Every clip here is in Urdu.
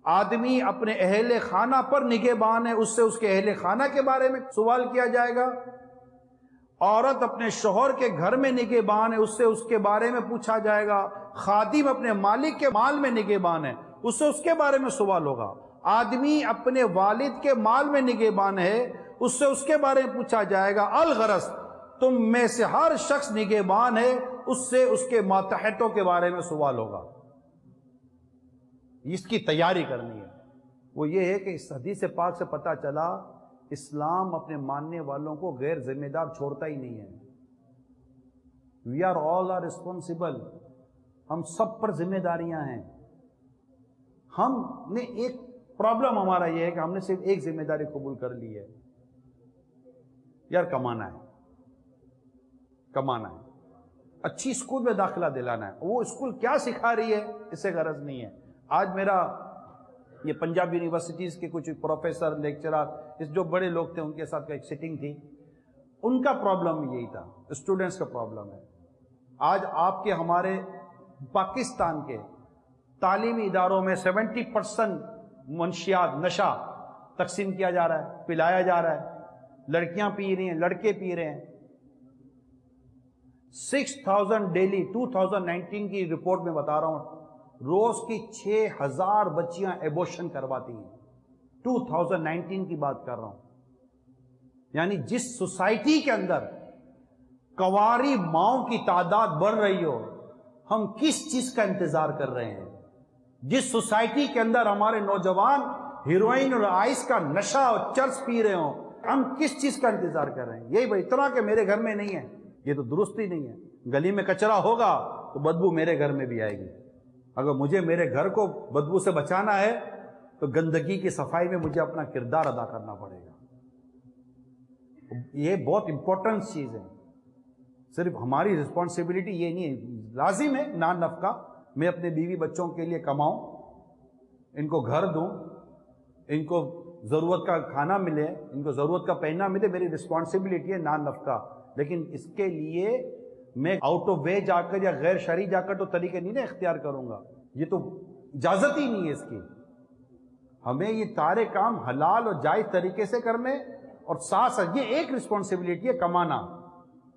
آدمی اپنے اہل خانہ پر نگہبان ہے، اس سے اس کے اہل خانہ کے بارے میں سوال کیا جائے گا۔ عورت اپنے شوہر کے گھر میں نگہبان ہے، اس سے اس کے بارے میں پوچھا جائے گا۔ خادم اپنے مالک کے مال میں نگہبان ہے، اس سے اس کے بارے میں سوال ہوگا۔ آدمی اپنے والد کے مال میں نگہبان ہے، اس سے اس کے بارے میں پوچھا جائے گا۔ الغرض تم میں سے ہر شخص نگہبان ہے، اس سے اس کے ماتحتوں کے بارے میں سوال ہوگا۔ اس کی تیاری کرنی ہے۔ وہ یہ ہے کہ اس حدیث پاک سے پتہ چلا اسلام اپنے ماننے والوں کو غیر ذمہ دار چھوڑتا ہی نہیں ہے۔ We are all are responsible, ہم سب پر ذمہ داریاں ہیں۔ ہم نے ایک پرابلم ہمارا یہ ہے کہ ہم نے صرف ایک ذمہ داری قبول کر لی ہے، یار کمانا ہے، کمانا ہے، اچھی اسکول میں داخلہ دلانا ہے۔ وہ اسکول کیا سکھا رہی ہے اس سے غرض نہیں ہے۔ آج میرا یہ پنجاب یونیورسٹیز کے کچھ پروفیسر لیکچرر جو بڑے لوگ تھے ان کے ساتھ ایک سیٹنگ تھی، ان کا پرابلم یہی تھا، اسٹوڈنٹس کا پرابلم ہے۔ آج آپ کے ہمارے پاکستان کے تعلیمی اداروں میں 70% منشیات نشہ تقسیم کیا جا رہا ہے، پلایا جا رہا ہے، لڑکیاں پی رہی ہیں، لڑکے پی رہے ہیں۔ 6000 ڈیلی 2019 کی رپورٹ میں بتا رہا ہوں، روز کی 6000 بچیاں ایبورشن کرواتی ہیں۔ 2019 کی بات کر رہا ہوں۔ یعنی جس سوسائٹی کے اندر کنواری ماؤں کی تعداد بڑھ رہی ہو، ہم کس چیز کا انتظار کر رہے ہیں؟ جس سوسائٹی کے اندر ہمارے نوجوان ہیروئن اور آئس کا نشہ اور چرس پی رہے ہوں، ہم کس چیز کا انتظار کر رہے ہیں؟ یہی بھائی اتنا کہ میرے گھر میں نہیں ہے، یہ تو درست ہی نہیں ہے۔ گلی میں کچرا ہوگا تو بدبو میرے گھر میں بھی آئے گی۔ اگر مجھے میرے گھر کو بدبو سے بچانا ہے تو گندگی کی صفائی میں مجھے اپنا کردار ادا کرنا پڑے گا۔ یہ بہت امپورٹنٹ چیز ہے۔ صرف ہماری رسپانسبلٹی یہ نہیں ہے، لازم ہے نان نفقہ، میں اپنے بیوی بچوں کے لیے کماؤں، ان کو گھر دوں، ان کو ضرورت کا کھانا ملے، ان کو ضرورت کا پہننا ملے، میری رسپانسبلٹی ہے نان نفقہ۔ لیکن اس کے لیے میں آؤٹ آف وے جا کر یا غیر شرعی جا کر تو طریقے نہیں نا اختیار کروں گا، یہ تو اجازت ہی نہیں ہے اس کی۔ ہمیں یہ سارے کام حلال اور جائز طریقے سے کرنے، اور ساتھ ساتھ یہ ایک رسپانسبلٹی ہے کمانا،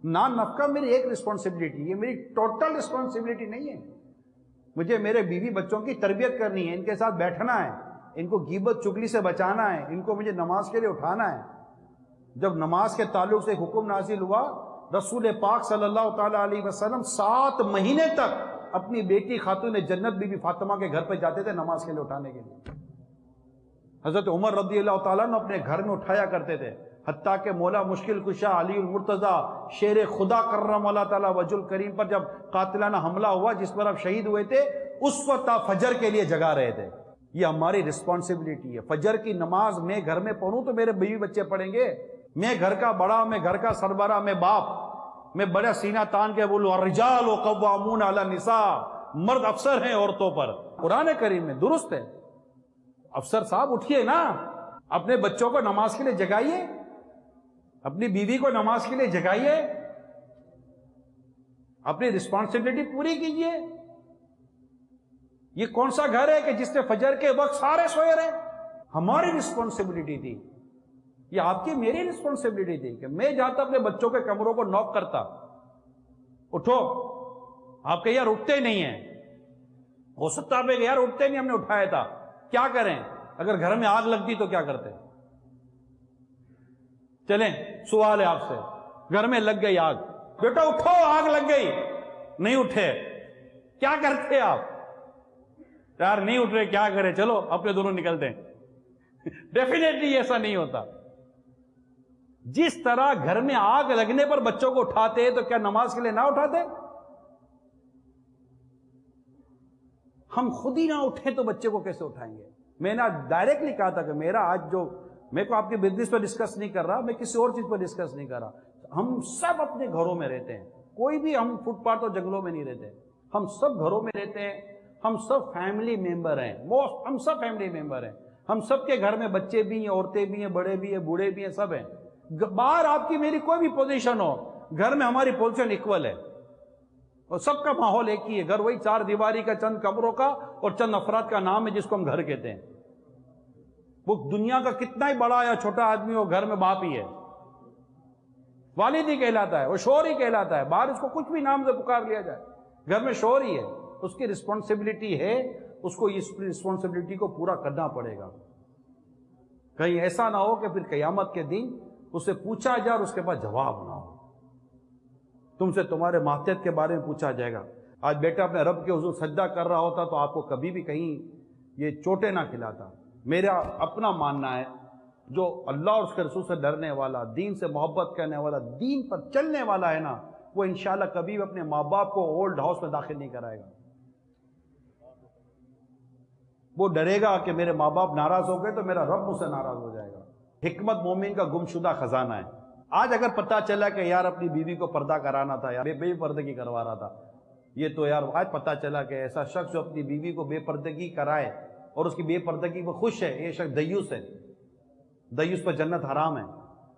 نان نفقہ میری ایک رسپانسبلٹی، یہ میری ٹوٹل رسپانسبلٹی نہیں ہے۔ مجھے میرے بیوی بچوں کی تربیت کرنی ہے، ان کے ساتھ بیٹھنا ہے، ان کو غیبت چگلی سے بچانا ہے، ان کو مجھے نماز کے لیے اٹھانا ہے۔ جب نماز کے تعلق سے حکم نازل ہوا، رسول پاک صلی اللہ تعالی علیہ وسلم 7 مہینے تک اپنی بیٹی خاتون جنت بی بی فاطمہ کے گھر پہ جاتے تھے نماز کے لیے اٹھانے کے لیے۔ حضرت عمر رضی اللہ تعالیٰ نے اپنے گھر میں اٹھایا کرتے تھے، حتیٰ کہ مولا مشکل کشا علی المرتضیٰ شیر خدا کرم اللہ تعالیٰ وجہ الکریم پر جب قاتلانہ حملہ ہوا جس پر آپ شہید ہوئے تھے، اس وقت آپ فجر کے لیے جگا رہے تھے۔ یہ ہماری رسپانسبلٹی ہے۔ فجر کی نماز میں گھر میں پڑھوں تو میرے بیوی بچے پڑھیں گے۔ میں گھر کا بڑا، میں گھر کا سربراہ، میں باپ، میں بڑا سینہ تان کے بولوں الرجال قوامون علی النساء، مرد افسر ہیں عورتوں پر، قرآن کریم میں درست ہے۔ افسر صاحب اٹھیے نا، اپنے بچوں کو نماز کے لیے جگائیے، اپنی بیوی کو نماز کے لیے جگائیے، اپنی رسپانسبلٹی پوری کیجیے۔ یہ کون سا گھر ہے کہ جس نے فجر کے وقت سارے سوئے رہے؟ ہماری رسپانسبلٹی تھی، یہ آپ کی میری رسپانسبلٹی تھی کہ میں جاتا اپنے بچوں کے کمروں کو نوک کرتا، اٹھو، آپ کہ یار اٹھتے ہی نہیں ہیں، ہو سکتا ہے کہ یار اٹھتے نہیں، ہم نے اٹھایا تھا، کیا کریں؟ اگر گھر میں آگ لگتی تو کیا کرتے؟ چلیں سوال ہے آپ سے، گھر میں لگ گئی آگ، بیٹا اٹھو آگ لگ گئی، نہیں اٹھے، کیا کرتے آپ؟ یار نہیں اٹھ رہے، کیا کریں، چلو اپنے دونوں نکلتے ہیں۔ ڈیفینیٹلی ایسا نہیں ہوتا۔ جس طرح گھر میں آگ لگنے پر بچوں کو اٹھاتے تو کیا نماز کے لیے نہ اٹھاتے؟ ہم خود ہی نہ اٹھیں تو بچے کو کیسے اٹھائیں گے؟ میں نے ڈائریکٹلی کہا تھا کہ میرا آج جو، میں کو آپ کے بزنس پر ڈسکس نہیں کر رہا، میں کسی اور چیز پر ڈسکس نہیں کر رہا۔ ہم سب اپنے گھروں میں رہتے ہیں، کوئی بھی ہم فٹ پاتھ اور جنگلوں میں نہیں رہتے، ہم سب گھروں میں رہتے ہیں، ہم سب فیملی ممبر ہیں، ہم سب فیملی ممبر ہیں، ہم سب کے گھر میں بچے بھی ہیں، عورتیں بھی ہیں، بڑے بھی ہیں، بوڑھے بھی ہیں، سب ہیں۔ باہر آپ کی میری کوئی بھی پوزیشن ہو، گھر میں ہماری پوزیشن ایکول ہے، اور سب کا ماحول ایک ہی ہے۔ گھر وہی 4 دیواری کا، چند کمروں کا اور چند افراد کا نام ہے جس کو ہم گھر کہتے ہیں۔ وہ دنیا کا کتنا ہی بڑا یا چھوٹا آدمی ہو، گھر میں باپ ہی ہے، والد ہی کہلاتا ہے، وہ شوہر ہی کہلاتا ہے، باہر اس کو کچھ بھی نام سے پکار لیا جائے، گھر میں شوہر ہی ہے، اس کی رسپانسبلٹی ہے، اس کو اس رسپانسبلٹی کو پورا کرنا پڑے گا۔ کہیں ایسا نہ ہو کہ پھر قیامت کے دن اس سے پوچھا جائے اور اس کے پاس جواب نہ ہو۔ تم سے تمہارے ماتحت کے بارے میں پوچھا جائے گا۔ آج بیٹا اپنے رب کے حضور سجدہ کر رہا ہوتا تو آپ کو کبھی بھی کہیں یہ چوٹیں نہ کھلاتا۔ میرا اپنا ماننا ہے، جو اللہ اور اس کے رسول سے ڈرنے والا، دین سے محبت کرنے والا، دین پر چلنے والا ہے نا، وہ انشاءاللہ کبھی بھی اپنے ماں باپ کو اولڈ ہاؤس میں داخل نہیں کرائے گا۔ وہ ڈرے گا کہ میرے ماں باپ ناراض ہو گئے تو میرا رب مجھ سے ناراض ہو جائے گا۔ حکمت مومن کا گمشدہ خزانہ ہے۔ آج اگر پتہ چلا کہ یار اپنی بیوی کو پردہ کرانا تھا، یار بے پردگی کروا رہا تھا، یہ تو یار آج پتہ چلا کہ ایسا شخص جو اپنی بیوی کو بے پردگی کرائے اور اس کی بے پردگی پر خوش ہے، یہ شخص دیوس ہے، دیوس پر جنت حرام ہے،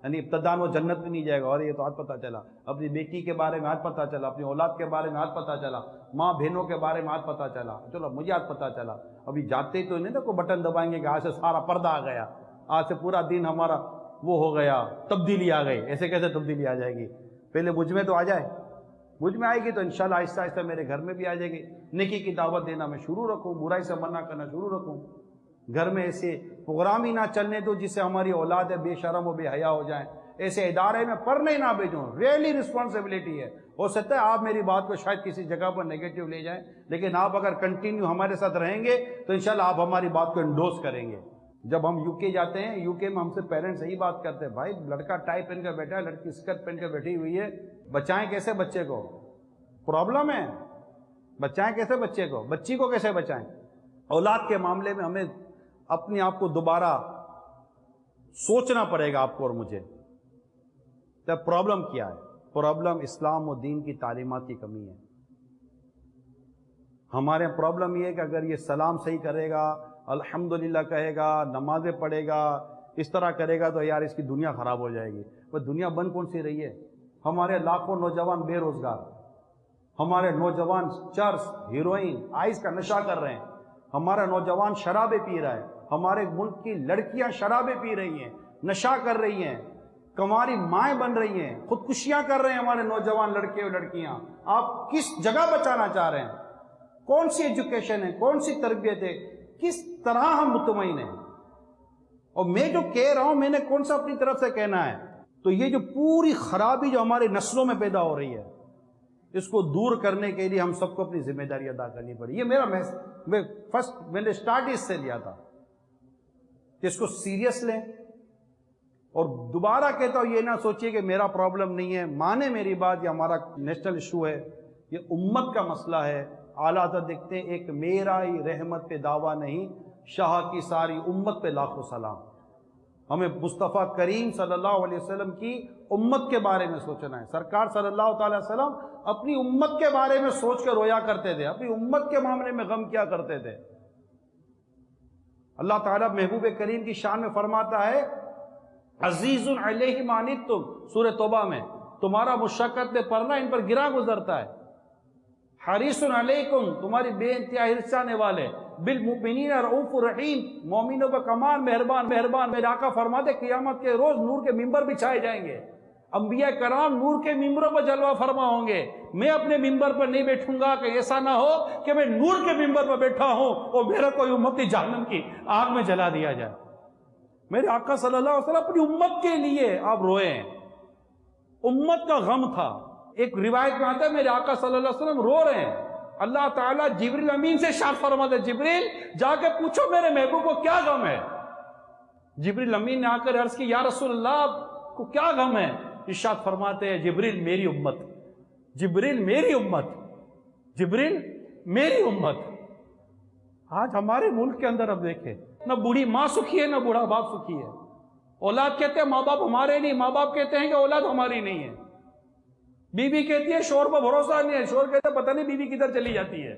یعنی ابتداً وہ جنت میں نہیں جائے گا۔ اور یہ تو آج پتہ چلا، اپنی بیٹی کے بارے میں آج پتہ چلا، اپنی اولاد کے بارے میں آج پتہ چلا، ماں بہنوں کے بارے میں آج پتہ چلا۔ چلو مجھے آج پتہ چلا، ابھی جاتے ہی تو نہیں نا کوئی بٹن دبائیں گے کہ آج سے سارا پردہ آ گیا، آج سے پورا دن ہمارا وہ ہو گیا، تبدیلی آ گئی۔ ایسے کیسے تبدیلی آ جائے گی؟ پہلے مجھ میں تو آ جائے، مجھ میں آئے گی تو انشاءاللہ آہستہ آہستہ میرے گھر میں بھی آ جائے گی۔ نیکی کی دعوت دینا میں شروع رکھوں، برائی سے منع کرنا شروع رکھوں، گھر میں ایسے پروگرام ہی نہ چلنے دو جس سے ہماری اولاد بے شرم و بے حیا ہو جائیں، ایسے ادارے میں پڑھنے نہ بھیجوں۔ ریئلی رسپانسبلٹی ہے۔ ہو سکتا ہے آپ میری بات کو شاید کسی جگہ پر نیگیٹو لے جائیں، لیکن آپ اگر کنٹینیو ہمارے ساتھ رہیں گے تو انشاءاللہ آپ ہماری بات کو انڈوز کریں گے۔ جب ہم یو کے جاتے ہیں، یو کے میں ہم سے پیرنٹس یہی بات کرتے ہیں، بھائی لڑکا ٹائی پہن کر بیٹھا ہے، لڑکی اسکرٹ پہن کر بیٹھی ہوئی ہے، بچائیں کیسے بچے کو؟ پرابلم ہے، بچائیں کیسے بچے کو؟ بچی کو کیسے بچائیں؟ اولاد کے معاملے میں ہمیں اپنے آپ کو دوبارہ سوچنا پڑے گا، آپ کو اور مجھے۔ تو پرابلم کیا ہے؟ پرابلم اسلام و دین کی تعلیمات کی کمی ہے۔ ہمارے پرابلم یہ ہے کہ اگر یہ سلام صحیح کرے گا، الحمدللہ کہے گا، نمازیں پڑھے گا، اس طرح کرے گا تو یار اس کی دنیا خراب ہو جائے گی۔ وہ دنیا بن کون سی رہی ہے؟ ہمارے لاکھوں نوجوان بے روزگار، ہمارے نوجوان چرس، ہیروئن، آئس کا نشہ کر رہے ہیں، ہمارا نوجوان شرابیں پی رہا ہے، ہمارے ملک کی لڑکیاں شرابیں پی رہی ہیں، نشہ کر رہی ہیں، کماری مائیں بن رہی ہیں، خودکشیاں کر رہے ہیں ہمارے نوجوان لڑکے اور لڑکیاں۔ آپ کس جگہ بچانا چاہ رہے ہیں؟ کون سی ایجوکیشن ہے؟ کون سی تربیت ہے؟ کس طرح ہم مطمئن ہیں؟ اور میں جو کہہ رہا ہوں، میں نے کون سا اپنی طرف سے کہنا ہے؟ تو یہ جو پوری خرابی جو ہمارے نسلوں میں پیدا ہو رہی ہے، اس کو دور کرنے کے لیے ہم سب کو اپنی ذمہ داری ادا کرنی پڑی۔ یہ میرا میں نے اسٹارٹ اس سے لیا تھا کہ اس کو سیریس لیں، اور دوبارہ کہتا ہوں یہ نہ سوچیے کہ میرا پرابلم نہیں ہے، مانے میری بات، یہ ہمارا نیشنل ایشو ہے، یہ امت کا مسئلہ ہے۔ اعلیٰ حضرت دیکھتے ہیں، ایک میرا ہی رحمت پہ دعویٰ نہیں، شاہ کی ساری امت پہ لاکھوں سلام۔ ہمیں مصطفیٰ کریم صلی اللہ علیہ وسلم کی امت کے بارے میں سوچنا ہے۔ سرکار صلی اللہ تعالی وسلم اپنی امت کے بارے میں سوچ کے رویا کرتے تھے، اپنی امت کے معاملے میں غم کیا کرتے تھے۔ اللہ تعالیٰ محبوب کریم کی شان میں فرماتا ہے، عزیز علیہ ما عنتم، سورہ توبہ میں، تمہارا مشقت میں پڑنا ان پر گرا گزرتا ہے۔ حریص علیکم، تمہاری بے انتہا ہرسانے والے، بالمؤمنین رؤوف رحیم، مومنوں پر کمال مہربان۔ میرے آقا فرماتے قیامت کے روز نور کے ممبر بچھائے جائیں گے، انبیاء کرام نور کے ممبروں پر جلوہ فرما ہوں گے۔ میں اپنے ممبر پر نہیں بیٹھوں گا کہ ایسا نہ ہو کہ میں نور کے ممبر پر بیٹھا ہوں اور میرا کوئی امتی جہنم کی آگ میں جلا دیا جائے۔ میرے آقا صلی اللہ علیہ وسلم اپنی امت کے لیے آپ روئے ہیں، امت کا غم تھا۔ ایک روایت میں آتا ہے میرے آقا صلی اللہ علیہ وسلم رو رہے ہیں، اللہ تعالیٰ جبریل امین سے ارشاد فرماتے، جبریل جا کے پوچھو میرے محبوب کو کیا غم ہے۔ جبریل امین نے آ کر عرض کی، یا رسول اللہ آپ کو کیا غم ہے؟ ارشاد فرماتے ہیں، جبریل میری امت، جبریل میری امت، جبریل میری امت۔ آج ہمارے ملک کے اندر اب دیکھیں، نہ بوڑھی ماں سکھی ہے، نہ بوڑھا باپ سکھی ہے۔ اولاد کہتے ہیں ماں باپ ہمارے نہیں، ماں باپ کہتے ہیں کہ اولاد ہماری نہیں ہے۔ بیوی کہتی ہے شوہر پر بھروسہ نہیں ہے، شوہر کہتے ہیں پتہ نہیں بیوی کدھر چلی جاتی ہے۔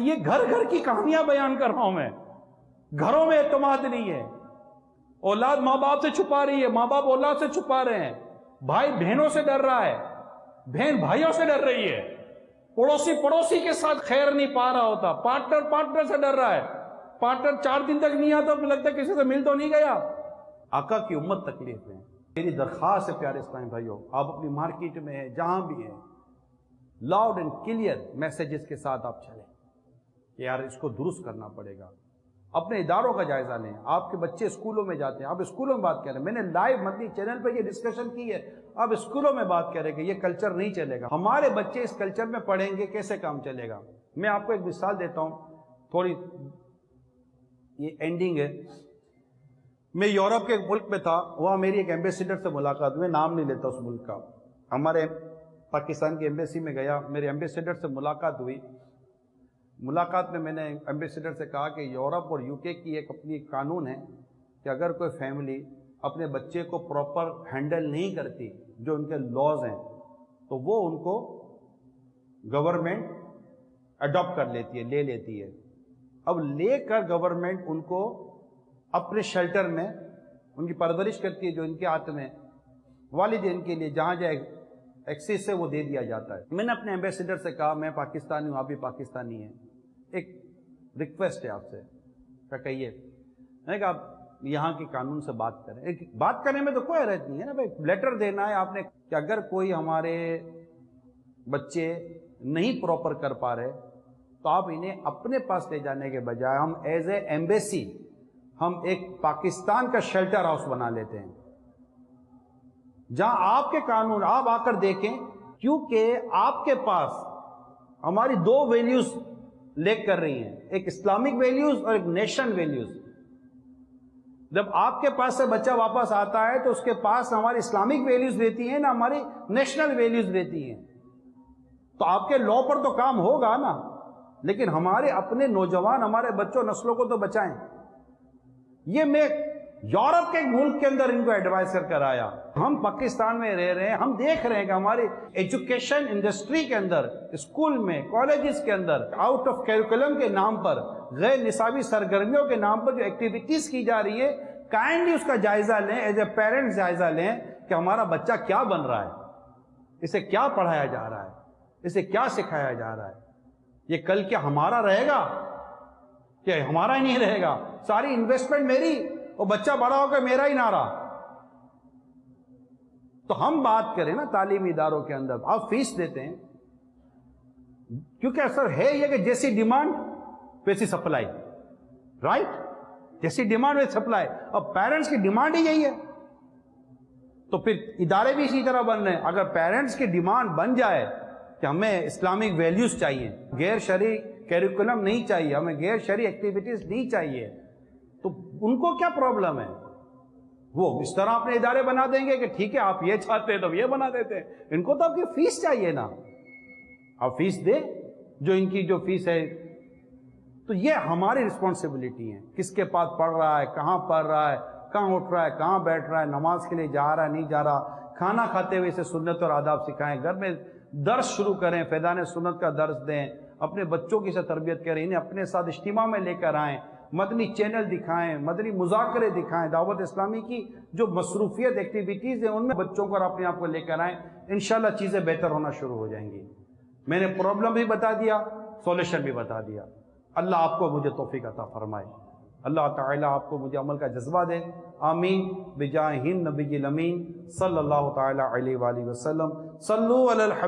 یہ گھر گھر کی کہانیاں بیان کر رہا ہوں میں۔ گھروں میں اعتماد نہیں ہے، اولاد ماں باپ سے چھپا رہی ہے، ماں باپ اولاد سے چھپا رہے ہیں، بھائی بہنوں سے ڈر رہا ہے، بہن بھائیوں سے ڈر رہی ہے، پڑوسی کے ساتھ خیر نہیں پا رہا ہوتا، پارٹنر سے ڈر رہا ہے، پارٹنر 4 دن تک نہیں آتا، لگتا ہے کسی سے مل تو نہیں گیا. آقا کی امت تکلیف میں. میری درخواست ہے پیارے اسلامی بھائیوں، آپ اپنی مارکیٹ میں ہیں، جہاں بھی ہیں، لاؤڈ اینڈ کلیئر میسیجز کے ساتھ آپ چلیں کہ یار اس کو درست کرنا پڑے گا. اپنے اداروں کا جائزہ لیں. آپ کے بچے اسکولوں میں جاتے ہیں، آپ اسکولوں میں بات کر رہے ہیں. میں نے لائیو مدنی چینل پہ یہ ڈسکشن کی ہے. آپ اسکولوں میں بات کریں کہ یہ کلچر نہیں چلے گا. ہمارے بچے اس کلچر میں پڑھیں گے، کیسے کام چلے گا؟ میں آپ کو ایک مثال دیتا ہوں، تھوڑی یہ اینڈنگ ہے. میں یورپ کے ایک ملک میں تھا، وہاں میری ایک ایمبیسیڈر سے ملاقات ہوئی. نام نہیں لیتا اس ملک کا. ہمارے پاکستان کی ایمبیسی میں گیا، میرے ایمبیسیڈر سے ملاقات ہوئی. ملاقات میں نے ایمبیسیڈر سے کہا کہ یورپ اور یو کے کی ایک اپنی قانون ہے کہ اگر کوئی فیملی اپنے بچے کو پراپر ہینڈل نہیں کرتی، جو ان کے لاز ہیں، تو وہ ان کو گورنمنٹ اڈاپٹ کر لیتی ہے، لے لیتی ہے. اب لے کر گورنمنٹ ان کو اپنے شیلٹر میں ان کی پرورش کرتی ہے، جو ان کے ہاتھ میں والدین کے لیے جہاں جائے ایکسیس سے وہ دے دیا جاتا ہے. میں نے اپنے ایمبیسیڈر سے کہا میں پاکستانی ہوں، آپ بھی پاکستانی ہیں، ایک ریکویسٹ ہے آپ سے. کیا کہیے؟ میں نے کہا آپ یہاں کے قانون سے بات کریں. بات کرنے میں تو کوئی حرج نہیں ہے نا بھائی. لیٹر دینا ہے آپ نے کہ اگر کوئی ہمارے بچے نہیں پراپر کر پا رہے تو آپ انہیں اپنے پاس لے جانے کے بجائے ہم ایز اے ایمبیسی ہم ایک پاکستان کا شیلٹر ہاؤس بنا لیتے ہیں جہاں آپ کے قانون آپ آ کر دیکھیں. کیونکہ آپ کے پاس ہماری 2 ویلیوز لیک کر رہی ہیں، ایک اسلامک ویلیوز اور ایک نیشنل ویلیوز. جب آپ کے پاس سے بچہ واپس آتا ہے تو اس کے پاس ہماری اسلامک ویلیوز رہتی ہیں، نہ ہماری نیشنل ویلیوز رہتی ہیں. تو آپ کے لا پر تو کام ہوگا نا، لیکن ہمارے اپنے نوجوان، ہمارے بچوں، نسلوں کو تو بچائیں. یہ میں یورپ کے ملک کے اندر ان کو ایڈوائز کر آیا. ہم پاکستان میں رہ رہے ہیں، ہم دیکھ رہے ہیں کہ ہماری ایجوکیشن انڈسٹری کے اندر، اسکول میں، کالجز کے اندر آؤٹ آف کیریکولم کے نام پر، غیر نصابی سرگرمیوں کے نام پر جو ایکٹیویٹیز کی جا رہی ہے، کائنڈلی اس کا جائزہ لیں. ایز اے پیرنٹ جائزہ لیں کہ ہمارا بچہ کیا بن رہا ہے، اسے کیا پڑھایا جا رہا ہے، اسے کیا سکھایا جا رہا ہے. یہ کل کیا ہمارا رہے گا کہ ہمارا ہی نہیں رہے گا؟ ساری انویسٹمنٹ میری اور بچہ بڑا ہو کر میرا ہی نہ رہا. تو ہم بات کریں نا تعلیمی اداروں کے اندر، آپ فیس دیتے ہیں کیونکہ اثر ہے یہ کہ جیسی ڈیمانڈ ویسی سپلائی، رائٹ؟ جیسی ڈیمانڈ ویسی سپلائی. اب پیرنٹس کی ڈیمانڈ ہی یہی ہے تو پھر ادارے بھی اسی طرح بن رہے ہیں. اگر پیرنٹس کی ڈیمانڈ بن جائے کہ ہمیں اسلامک ویلیوز چاہیے، غیر شرعی کیریکولم نہیں چاہیے، ہمیں غیر شرعی ایکٹیویٹیز نہیں چاہیے، تو ان کو کیا پرابلم ہے؟ وہ اس طرح اپنے ادارے بنا دیں گے کہ ٹھیک ہے آپ یہ چاہتے ہیں تو یہ بنا دیتے ہیں. ان کو تو آپ کی فیس چاہیے نا، آپ فیس دیں جو ان کی جو فیس ہے. تو یہ ہماری رسپانسبلٹی ہے، کس کے پاس پڑھ رہا ہے، کہاں پڑھ رہا ہے، کہاں اٹھ رہا ہے، کہاں بیٹھ رہا ہے، نماز کے لیے جا رہا ہے نہیں جا رہا. کھانا کھاتے ہوئے اسے سنت اور آداب سکھائیں، گھر میں درس شروع کریں، فیضان سنت کا درس دیں، اپنے بچوں کی سے تربیت کریں، انہیں اپنے ساتھ اجتماع میں لے کر آئیں، مدنی چینل دکھائیں، مدنی مذاکرے دکھائیں. دعوت اسلامی کی جو مصروفیت ایکٹیویٹیز ہیں ان میں بچوں کو اور اپنے آپ کو لے کر آئیں. انشاءاللہ چیزیں بہتر ہونا شروع ہو جائیں گی. میں نے پرابلم بھی بتا دیا، سولوشن بھی بتا دیا. اللہ آپ کو مجھے توفیق عطا فرمائے. اللہ تعالیٰ آپ کو مجھے عمل کا جذبہ دے. آمین بجاہ النبی الامین صلی اللہ تعالیٰ علیہ وآلہ وسلم. صلو علی الحبیب.